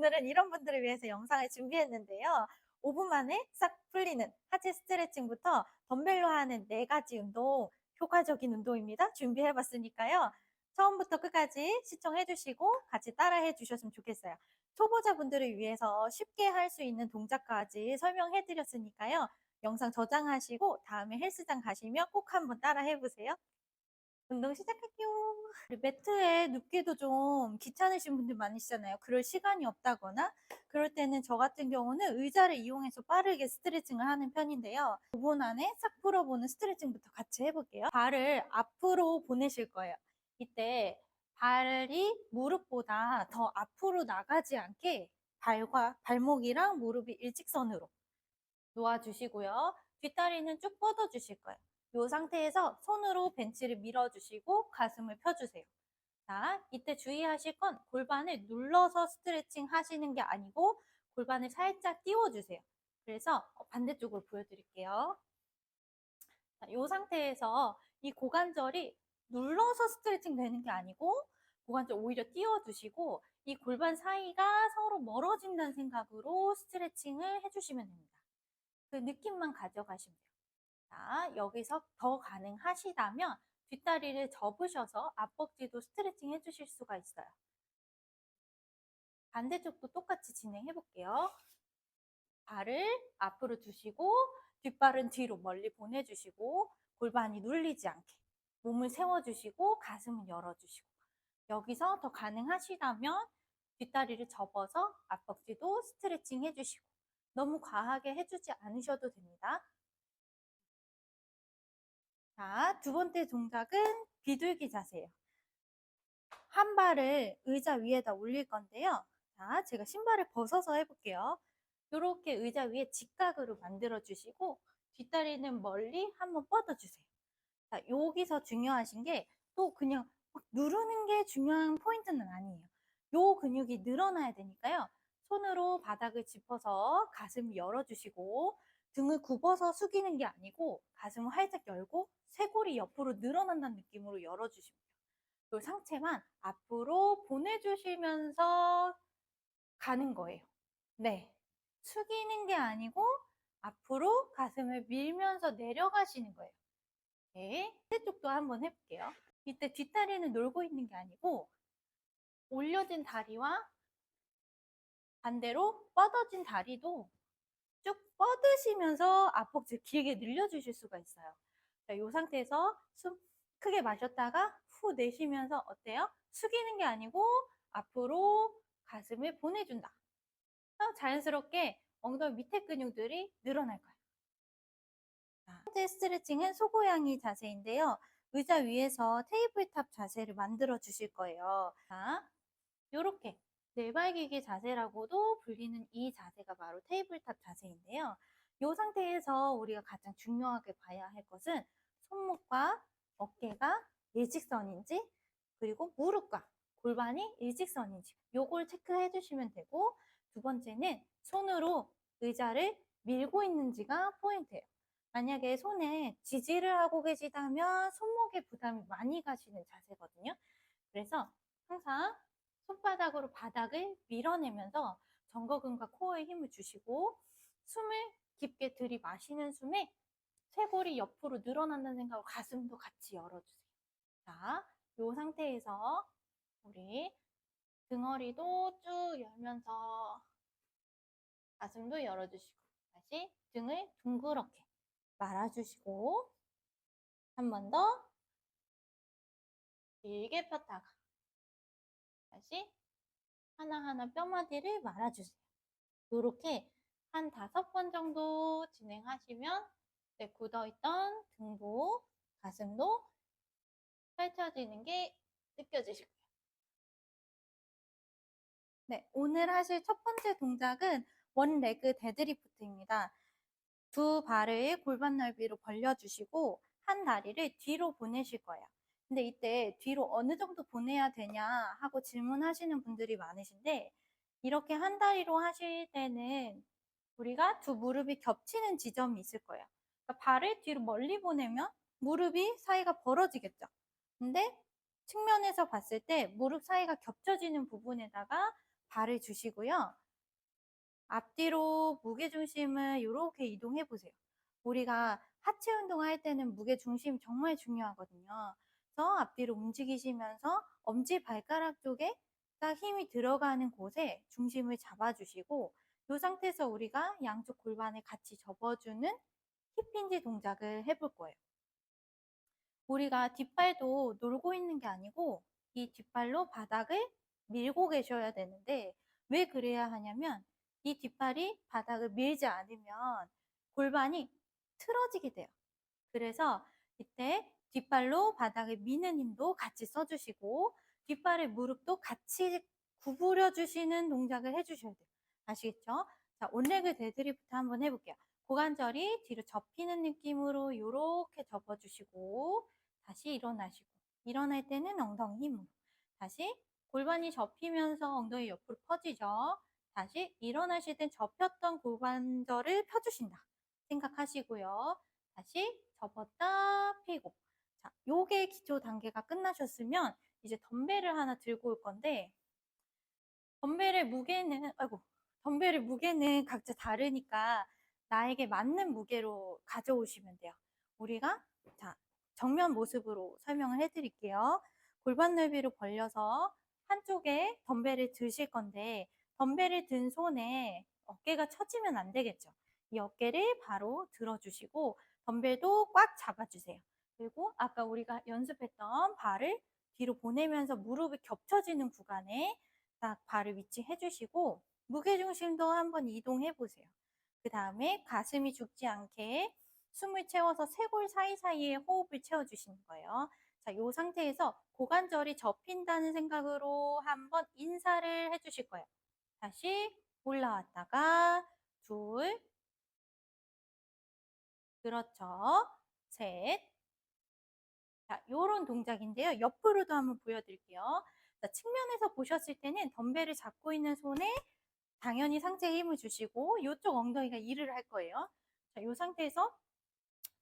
오늘은 이런 분들을 위해서 영상을 준비했는데요. 5분 만에 싹 풀리는 하체 스트레칭부터 덤벨로 하는 4가지 운동, 효과적인 운동입니다. 준비해 봤으니까요. 처음부터 끝까지 시청해 주시고 같이 따라해 주셨으면 좋겠어요. 초보자분들을 위해서 쉽게 할 수 있는 동작까지 설명해 드렸으니까요. 영상 저장하시고 다음에 헬스장 가시면 꼭 한번 따라해 보세요. 운동 시작할게요. 우리 매트에 눕기도 좀 귀찮으신 분들 많으시잖아요. 그럴 시간이 없다거나 그럴 때는 저 같은 경우는 의자를 이용해서 빠르게 스트레칭을 하는 편인데요. 5분 안에 싹 풀어보는 스트레칭부터 같이 해볼게요. 발을 앞으로 보내실 거예요. 이때 발이 무릎보다 더 앞으로 나가지 않게 발목이랑 무릎이 일직선으로 놓아주시고요. 뒷다리는 쭉 뻗어주실 거예요. 이 상태에서 손으로 벤치를 밀어주시고 가슴을 펴주세요. 자, 이때 주의하실 건 골반을 눌러서 스트레칭 하시는 게 아니고 골반을 살짝 띄워주세요. 그래서 반대쪽으로 보여드릴게요. 자, 이 상태에서 이 고관절이 눌러서 스트레칭 되는 게 아니고 고관절 오히려 띄워주시고 이 골반 사이가 서로 멀어진다는 생각으로 스트레칭을 해주시면 됩니다. 그 느낌만 가져가시면 돼요. 자, 여기서 더 가능하시다면 뒷다리를 접으셔서 앞벅지도 스트레칭 해주실 수가 있어요. 반대쪽도 똑같이 진행해 볼게요. 발을 앞으로 두시고 뒷발은 뒤로 멀리 보내주시고 골반이 눌리지 않게 몸을 세워주시고 가슴을 열어주시고 여기서 더 가능하시다면 뒷다리를 접어서 앞벅지도 스트레칭 해주시고 너무 과하게 해주지 않으셔도 됩니다. 자, 두 번째 동작은 비둘기 자세예요. 한 발을 의자 위에다 올릴 건데요. 자, 제가 신발을 벗어서 해볼게요. 이렇게 의자 위에 직각으로 만들어 주시고 뒷다리는 멀리 한번 뻗어 주세요. 자, 여기서 중요하신 게 또 그냥 막 누르는 게 중요한 포인트는 아니에요. 요 근육이 늘어나야 되니까요. 손으로 바닥을 짚어서 가슴 열어주시고 등을 굽어서 숙이는 게 아니고 가슴을 활짝 열고 쇄골이 옆으로 늘어난다는 느낌으로 열어주시면 돼요. 이 상체만 앞으로 보내주시면서 가는 거예요. 네. 숙이는 게 아니고 앞으로 가슴을 밀면서 내려가시는 거예요. 네. 반대쪽도 한번 해볼게요. 이때 뒷다리는 놀고 있는 게 아니고 올려진 다리와 반대로 뻗어진 다리도 쭉 뻗으시면서 앞벅지 길게 늘려주실 수가 있어요. 자, 이 상태에서 숨 크게 마셨다가 후 내쉬면서 어때요? 숙이는 게 아니고 앞으로 가슴을 보내준다. 자연스럽게 엉덩이 밑에 근육들이 늘어날 거예요. 자, 첫 번째 스트레칭은 소고양이 자세인데요. 의자 위에서 테이블탑 자세를 만들어 주실 거예요. 자, 이렇게 내발기기 자세라고도 불리는 이 자세가 바로 테이블탑 자세인데요. 이 상태에서 우리가 가장 중요하게 봐야 할 것은 손목과 어깨가 일직선인지 그리고 무릎과 골반이 일직선인지 요걸 체크해 주시면 되고 두 번째는 손으로 의자를 밀고 있는지가 포인트예요. 만약에 손에 지지를 하고 계시다면 손목에 부담이 많이 가시는 자세거든요. 그래서 항상 손바닥으로 바닥을 밀어내면서 정거근과 코어에 힘을 주시고 숨을 깊게 들이마시는 숨에 쇄골이 옆으로 늘어난다는 생각으로 가슴도 같이 열어주세요. 자, 이 상태에서 우리 등허리도 쭉 열면서 가슴도 열어주시고 다시 등을 둥그렇게 말아주시고 한 번 더 길게 폈다가 다시 하나하나 뼈마디를 말아주세요. 이렇게 한 5번 정도 진행하시면 굳어있던 등도 가슴도 펼쳐지는 게 느껴지실 거예요. 네, 오늘 하실 첫 번째 동작은 원레그 데드리프트입니다. 두 발을 골반 넓이로 벌려주시고 한 다리를 뒤로 보내실 거예요. 근데 이때 뒤로 어느 정도 보내야 되냐 하고 질문하시는 분들이 많으신데 이렇게 한 다리로 하실 때는 우리가 두 무릎이 겹치는 지점이 있을 거예요. 그러니까 발을 뒤로 멀리 보내면 무릎이 사이가 벌어지겠죠. 근데 측면에서 봤을 때 무릎 사이가 겹쳐지는 부분에다가 발을 주시고요. 앞뒤로 무게중심을 이렇게 이동해 보세요. 우리가 하체 운동할 때는 무게중심 정말 중요하거든요. 그래서 앞뒤로 움직이시면서 엄지발가락 쪽에 딱 힘이 들어가는 곳에 중심을 잡아주시고, 이 상태에서 우리가 양쪽 골반을 같이 접어주는 힙힌지 동작을 해볼 거예요. 우리가 뒷발도 놀고 있는 게 아니고 이 뒷발로 바닥을 밀고 계셔야 되는데, 왜 그래야 하냐면 이 뒷발이 바닥을 밀지 않으면 골반이 틀어지게 돼요. 그래서 이때 뒷발로 바닥을 미는 힘도 같이 써주시고, 뒷발의 무릎도 같이 구부려 주시는 동작을 해주셔야 돼요. 아시겠죠? 자, 온레그 데드리프트 한번 해볼게요. 고관절이 뒤로 접히는 느낌으로 이렇게 접어주시고, 다시 일어나시고, 일어날 때는 엉덩이 힘으로, 다시 골반이 접히면서 엉덩이 옆으로 퍼지죠. 다시 일어나실 땐 접혔던 고관절을 펴주신다 생각하시고요. 다시 접었다 펴고. 자, 요게 기초 단계가 끝나셨으면 이제 덤벨을 하나 들고 올 건데, 덤벨의 무게는 각자 다르니까 나에게 맞는 무게로 가져오시면 돼요. 우리가 자, 정면 모습으로 설명을 해드릴게요. 골반 넓이로 벌려서 한쪽에 덤벨을 드실 건데, 덤벨을 든 손에 어깨가 처지면 안 되겠죠. 이 어깨를 바로 들어주시고 덤벨도 꽉 잡아주세요. 그리고 아까 우리가 연습했던 발을 뒤로 보내면서 무릎이 겹쳐지는 구간에 딱 발을 위치해 주시고, 무게중심도 한번 이동해 보세요. 그 다음에 가슴이 죽지 않게 숨을 채워서 쇄골 사이사이에 호흡을 채워주시는 거예요. 자, 이 상태에서 고관절이 접힌다는 생각으로 한번 인사를 해주실 거예요. 다시 올라왔다가 둘, 그렇죠. 셋. 자, 요런 동작인데요. 옆으로도 한번 보여드릴게요. 자, 측면에서 보셨을 때는 덤벨을 잡고 있는 손에 당연히 상체에 힘을 주시고 이쪽 엉덩이가 일을 할 거예요. 자, 이 상태에서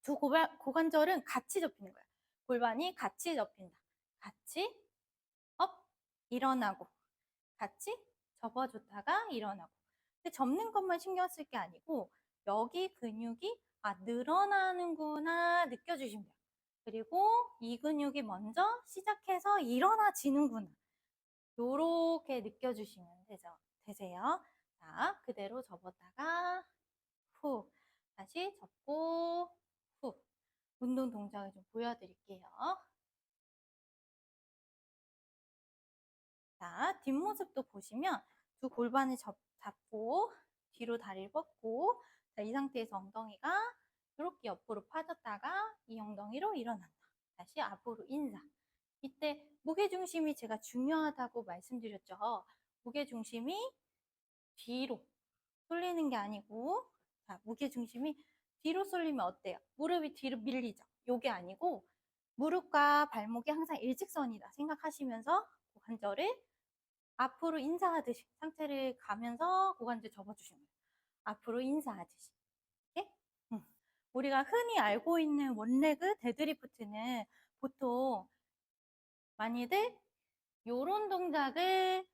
두 고관절은 같이 접히는 거예요. 골반이 같이 접힌다. 같이 업, 일어나고, 같이 접어줬다가 일어나고. 근데 접는 것만 신경 쓸 게 아니고 여기 근육이 늘어나는구나 느껴주시면 돼요. 그리고 이 근육이 먼저 시작해서 일어나지는구나. 요렇게 느껴주시면 되세요. 자, 그대로 접었다가 후, 다시 접고 후. 운동 동작을 좀 보여드릴게요. 자, 뒷모습도 보시면 두 골반을 잡고 뒤로 다리를 뻗고, 자, 이 상태에서 엉덩이가 이렇게 옆으로 파졌다가 이 엉덩이로 일어난다. 다시 앞으로 인사. 이때 무게중심이 제가 중요하다고 말씀드렸죠. 무게중심이 뒤로 쏠리는 게 아니고, 자, 무게중심이 뒤로 쏠리면 어때요? 무릎이 뒤로 밀리죠? 요게 아니고 무릎과 발목이 항상 일직선이다 생각하시면서 고관절을 앞으로 인사하듯이 상체를 가면서 고관절 접어주시는 거예요. 앞으로 인사하듯이. 이렇게? 우리가 흔히 알고 있는 원레그 데드리프트는 보통 많이들 요런 동작을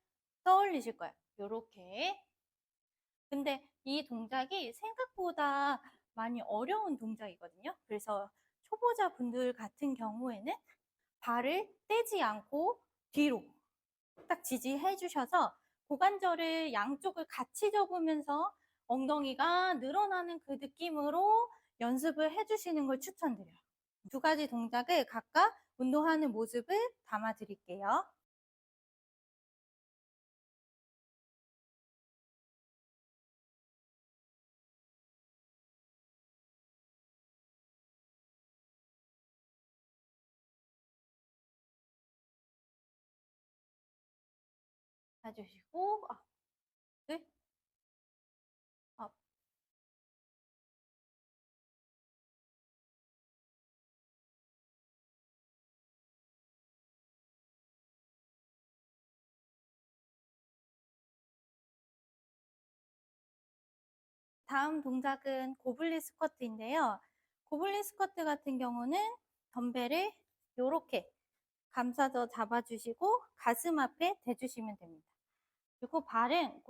떠올리실 거예요. 요렇게. 근데 이 동작이 생각보다 많이 어려운 동작이거든요. 그래서 초보자분들 같은 경우에는 발을 떼지 않고 뒤로 딱 지지해 주셔서 고관절을 양쪽을 같이 접으면서 엉덩이가 늘어나는 그 느낌으로 연습을 해 주시는 걸 추천드려요. 두 가지 동작을 각각 운동하는 모습을 담아 드릴게요. 해주시고 업, 둘, 업. 다음 동작은 고블린 스쿼트인데요. 고블린 스쿼트 같은 경우는 덤벨을 이렇게 감싸서 잡아주시고 가슴 앞에 대주시면 됩니다. 그리고 발은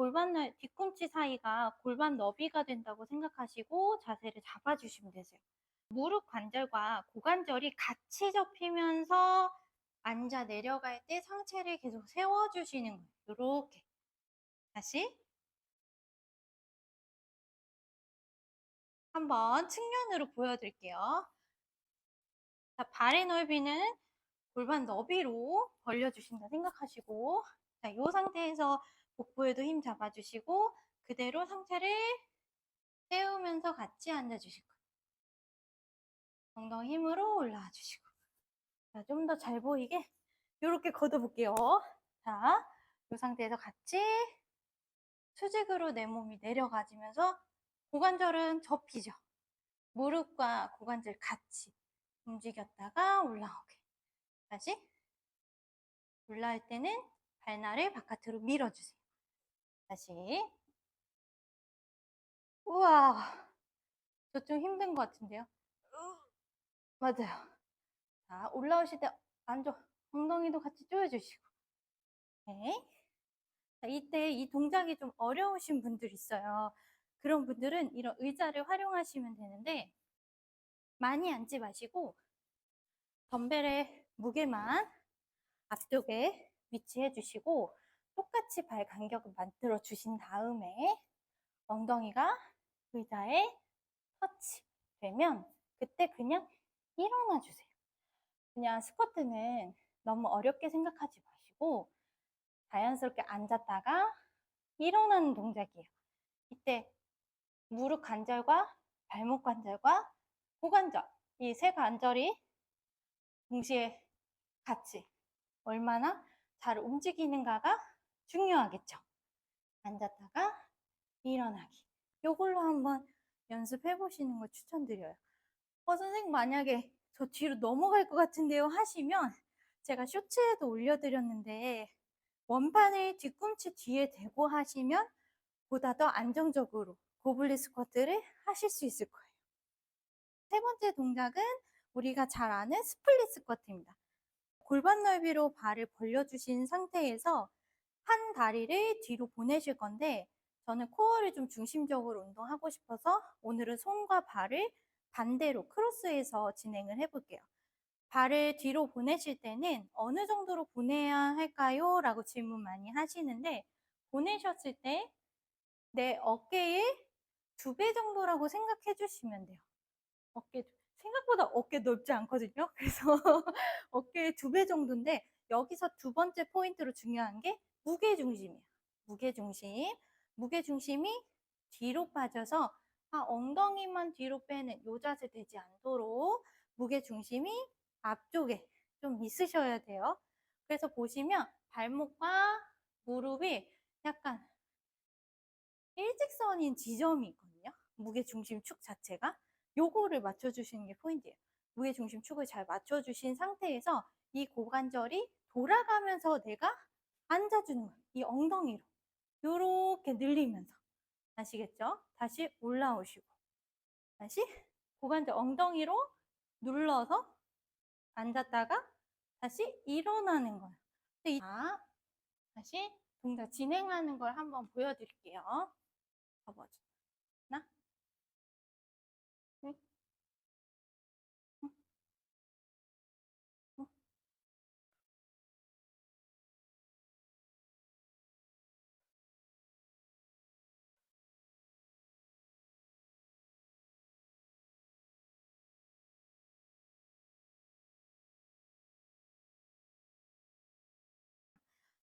뒤꿈치 사이가 골반 너비가 된다고 생각하시고 자세를 잡아주시면 되세요. 무릎 관절과 고관절이 같이 접히면서 앉아 내려갈 때 상체를 계속 세워주시는 거예요. 이렇게. 다시 한번 측면으로 보여드릴게요. 자, 발의 넓이는 골반 너비로 벌려주신다 생각하시고, 자, 이 상태에서 복부에도 힘 잡아주시고 그대로 상체를 세우면서 같이 앉아주실 거예요. 엉덩이 힘으로 올라와 주시고, 자, 좀 더 잘 보이게 이렇게 걷어볼게요. 자, 이 상태에서 같이 수직으로 내 몸이 내려가지면서 고관절은 접히죠. 무릎과 고관절 같이 움직였다가 올라오게. 다시 올라올 때는 발날을 바깥으로 밀어주세요. 다시. 우와, 저 좀 힘든 것 같은데요. 맞아요. 자, 올라오실 때 안쪽 엉덩이도 같이 조여주시고. 네. 자, 이때 이 동작이 좀 어려우신 분들 있어요. 그런 분들은 이런 의자를 활용하시면 되는데, 많이 앉지 마시고 덤벨의 무게만 앞쪽에 위치해 주시고 똑같이 발 간격을 만들어 주신 다음에 엉덩이가 의자에 터치 되면 그때 그냥 일어나 주세요. 그냥 스쿼트는 너무 어렵게 생각하지 마시고 자연스럽게 앉았다가 일어나는 동작이에요. 이때 무릎 관절과 발목 관절과 고관절, 이 세 관절이 동시에 같이 얼마나 잘 움직이는가가 중요하겠죠. 앉았다가 일어나기. 요걸로 한번 연습해 보시는 걸 추천드려요. 선생님 만약에 저 뒤로 넘어갈 것 같은데요 하시면 제가 쇼츠에도 올려드렸는데 원판을 뒤꿈치 뒤에 대고 하시면 보다 더 안정적으로 고블린 스쿼트를 하실 수 있을 거예요. 세 번째 동작은 우리가 잘 아는 스플릿 스쿼트입니다. 골반 넓이로 발을 벌려주신 상태에서 한 다리를 뒤로 보내실 건데 저는 코어를 좀 중심적으로 운동하고 싶어서 오늘은 손과 발을 반대로 크로스해서 진행을 해볼게요. 발을 뒤로 보내실 때는 어느 정도로 보내야 할까요? 라고 질문 많이 하시는데 보내셨을 때 내 어깨의 2배 정도라고 생각해 주시면 돼요. 생각보다 어깨 넓지 않거든요. 그래서 어깨의 2배 정도인데 여기서 두 번째 포인트로 중요한 게 무게중심이에요. 무게중심. 무게중심이 뒤로 빠져서 엉덩이만 뒤로 빼는 요 자세 되지 않도록 무게중심이 앞쪽에 좀 있으셔야 돼요. 그래서 보시면 발목과 무릎이 약간 일직선인 지점이 있거든요. 무게중심축 자체가. 요거를 맞춰주시는 게 포인트예요. 무게중심축을 잘 맞춰주신 상태에서 이 고관절이 돌아가면서 내가 앉아주는 거예요. 이 엉덩이로. 요렇게 늘리면서. 아시겠죠? 다시 올라오시고. 다시 고관절 엉덩이로 눌러서 앉았다가 다시 일어나는 거예요. 다시 동작 진행하는 걸 한번 보여드릴게요. 접어줘. 하나, 둘,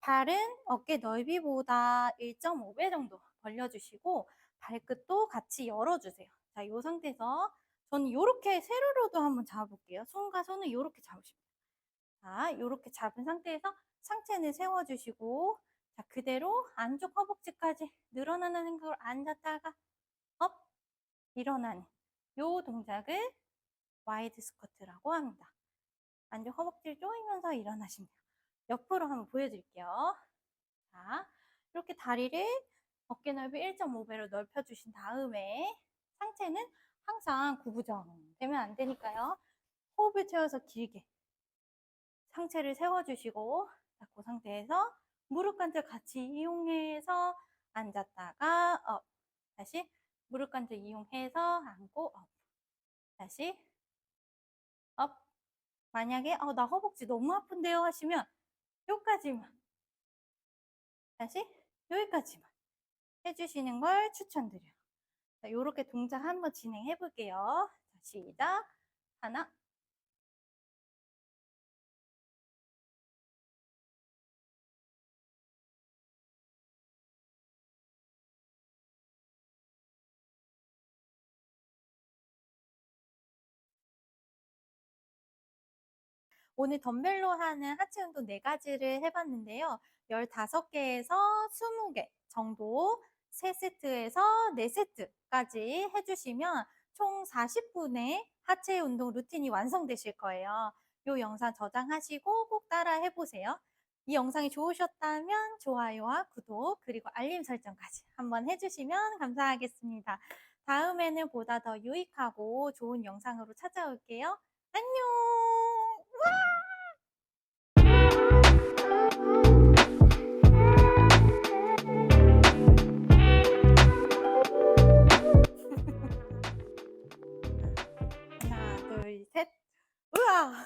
발은 어깨 넓이보다 1.5배 정도 벌려주시고 발끝도 같이 열어주세요. 자, 이 상태에서 저는 이렇게 세로로도 한번 잡아볼게요. 손과 손을 이렇게 잡으시면 돼요. 자, 이렇게 잡은 상태에서 상체는 세워주시고 자, 그대로 안쪽 허벅지까지 늘어나는 생각으로 앉았다가 업, 일어나는 이 동작을 와이드 스쿼트라고 합니다. 안쪽 허벅지를 조이면서 일어나시면 돼요. 옆으로 한번 보여드릴게요. 자, 이렇게 다리를 어깨 넓이 1.5배로 넓혀주신 다음에 상체는 항상 구부정 되면 안 되니까요. 호흡을 채워서 길게 상체를 세워주시고 자, 그 상태에서 무릎 관절 같이 이용해서 앉았다가 업. 다시 무릎 관절 이용해서 앉고 업. 다시 업. 만약에 나 허벅지 너무 아픈데요 하시면 요까지만, 다시 여기까지만 해주시는 걸 추천드려요. 자, 요렇게 동작 한번 진행해 볼게요. 자, 시작. 하나, 오늘 덤벨로 하는 하체 운동 4가지를 해봤는데요. 15개에서 20개 정도 3세트에서 4세트까지 해주시면 총 40분의 하체 운동 루틴이 완성되실 거예요. 이 영상 저장하시고 꼭 따라 해보세요. 이 영상이 좋으셨다면 좋아요와 구독 그리고 알림 설정까지 한번 해주시면 감사하겠습니다. 다음에는 보다 더 유익하고 좋은 영상으로 찾아올게요. 안녕! 하나, 둘, 셋. 우와!